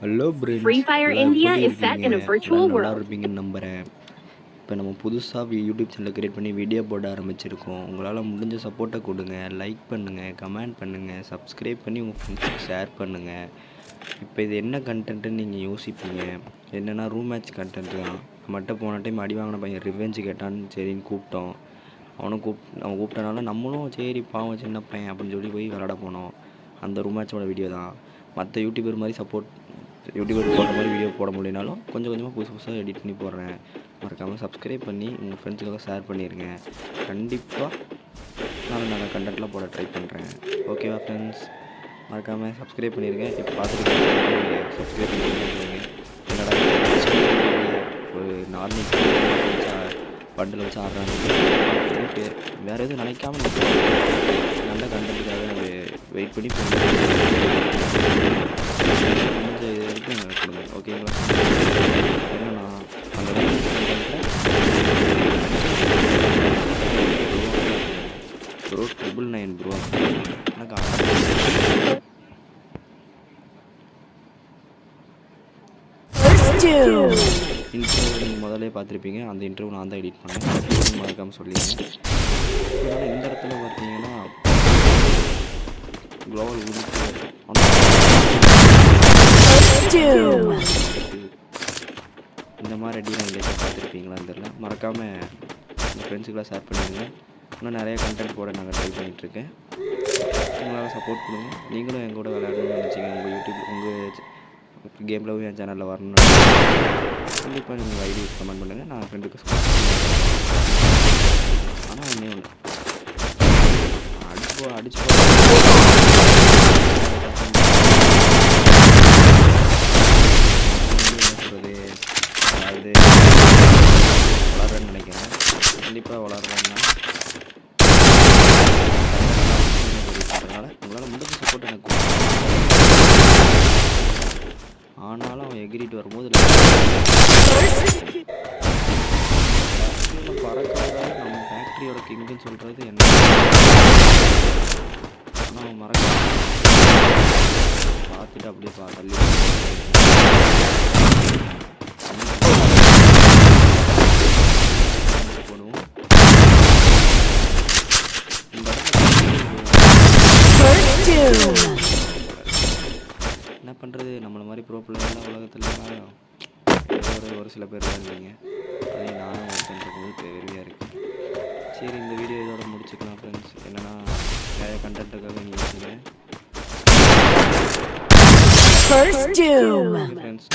Hello friends, Free Fire எல்லாம் India எப்படி is set இருக்கீங்க? in a virtual எல்லாம் நல்லா world. இருப்பீங்கன்னு நம்புகிறேன். இப்போ நம்ம புதுசாக யூடியூப் சேனல் க்ரியேட் பண்ணி வீடியோ போட ஆரம்பிச்சிருக்கோம். உங்களால் முடிஞ்ச சப்போர்ட்டை கொடுங்க, லைக் பண்ணுங்கள், கமெண்ட் பண்ணுங்கள், சப்ஸ்கிரைப் பண்ணி உங்கள் ஃப்ரெண்ட்ஸுக்கு ஷேர் பண்ணுங்கள். இப்போ இது என்ன கண்டென்ட்டுன்னு நீங்கள் யோசிப்பீங்க. என்னென்னா ரூம் மேட்ச் கண்டென்ட்டு தான். நம்மகிட்ட போன டைம் அடி வாங்கின பையன் ரிவெஞ்சு கேட்டான்னு சரின்னு கூப்பிட்டோம். அவன் கூப்பிட்டனால நம்மளும் சரி பாவம் சின்ன பையன் அப்படின்னு சொல்லி போய் விளாட போனோம். அந்த ரூம் மேட்சோட வீடியோ தான். மற்ற யூடியூபர் மாதிரி யூடியூபர் போடுற மாதிரி வீடியோ போட முடியினாலும் கொஞ்சம் கொஞ்சமாக புதுசாக எடிட் பண்ணி போடுறேன். மறக்காமல் சப்ஸ்கிரைப் பண்ணி உங்கள் ஃப்ரெண்ட்ஸுக்காக ஷேர் பண்ணிடுங்க. கண்டிப்பாக நான் கண்டென்ட்லாம் போட ட்ரை பண்ணுறேன். ஓகேவா ஃப்ரெண்ட்ஸ்? மறக்காமல் சப்ஸ்கிரைப் பண்ணிடுங்க. இப்போ பார்த்துட்டு சப்ஸ்கிரைப் பண்ணிடுங்க. என்னடா ஒரு நார்மல் பண்டில் வச்சு ஆடுறாங்க. வேறு எதுவும் நினைக்காம நல்ல கண்டென்ட்டுக்காக வெயிட் பண்ணி கொடுங்க. ஓகேங்களா? ஏன்னா அந்த ப்ரோ 999 ப்ரோ எனக்கு இன்ட்ரோ நீங்கள் முதலே பார்த்துருப்பீங்க. அந்த இன்ட்ரோ நான் தான் எடிட் பண்ணேன். மறக்காமல் சொல்லிடுங்க. இந்த இடத்துல பார்த்தீங்கன்னா குளோபல் இந்த மாதிரி அடி நான் எங்கேயாச்சும் பார்த்துருப்பீங்களான்னு தெரியல. மறக்காமல் உங்கள் ஃப்ரெண்ட்ஸுக்கெலாம் ஷேர் பண்ணிடுங்க. இன்னும் நிறைய கண்டென்ட் போட நாங்கள் ட்ரை பண்ணிகிட்ருக்கேன். உங்களால் சப்போர்ட் கொடுங்க. நீங்களும் எங்கூட விளையாடணும்னு நினச்சிங்க, உங்கள் யூடியூப் உங்கள் கேமில் என் சேனலில் வரணும்னு கண்டிப்பாக நீங்கள் ஐடி கமெண்ட் பண்ணுங்கள். நான் ஃப்ரெண்டுக்கு ஆனால் ஒன்றே ஒன்று அடிச்சு வளர்றேன்னு நினைக்கிறேன். கண்டிப்பாக வளர்றேன்னா அதனால் உங்களால் முடிஞ்ச சப்போர்ட் எனக்கு. ஆனாலும் அவன் எகிரிட்டு வரும்போது பறக்கிறதா நம்ம ஃபேக்ட்ரியோட கிங்குன்னு சொல்கிறது என்ன? ஆனால் அவன் மறக்க பார்த்துட்டு அப்படியே தள்ளி போடுவோம். என்ன பண்ணுறது, நம்மளை மாதிரி ப்ரோ பிள்ளைங்களாம் உலகத்தில் ஒரு சில பேர் தான் இருந்தீங்க. அதை நானும் ஒருத்தன்றபோது பெருமையாக இருக்குது. சரி, இந்த வீடியோ இதோட முடிச்சுக்கலாம் ஃப்ரெண்ட்ஸ். என்னென்னா நிறைய கண்டென்ட்டுக்காக நீங்கள் ஃப்ரெண்ட்ஸ்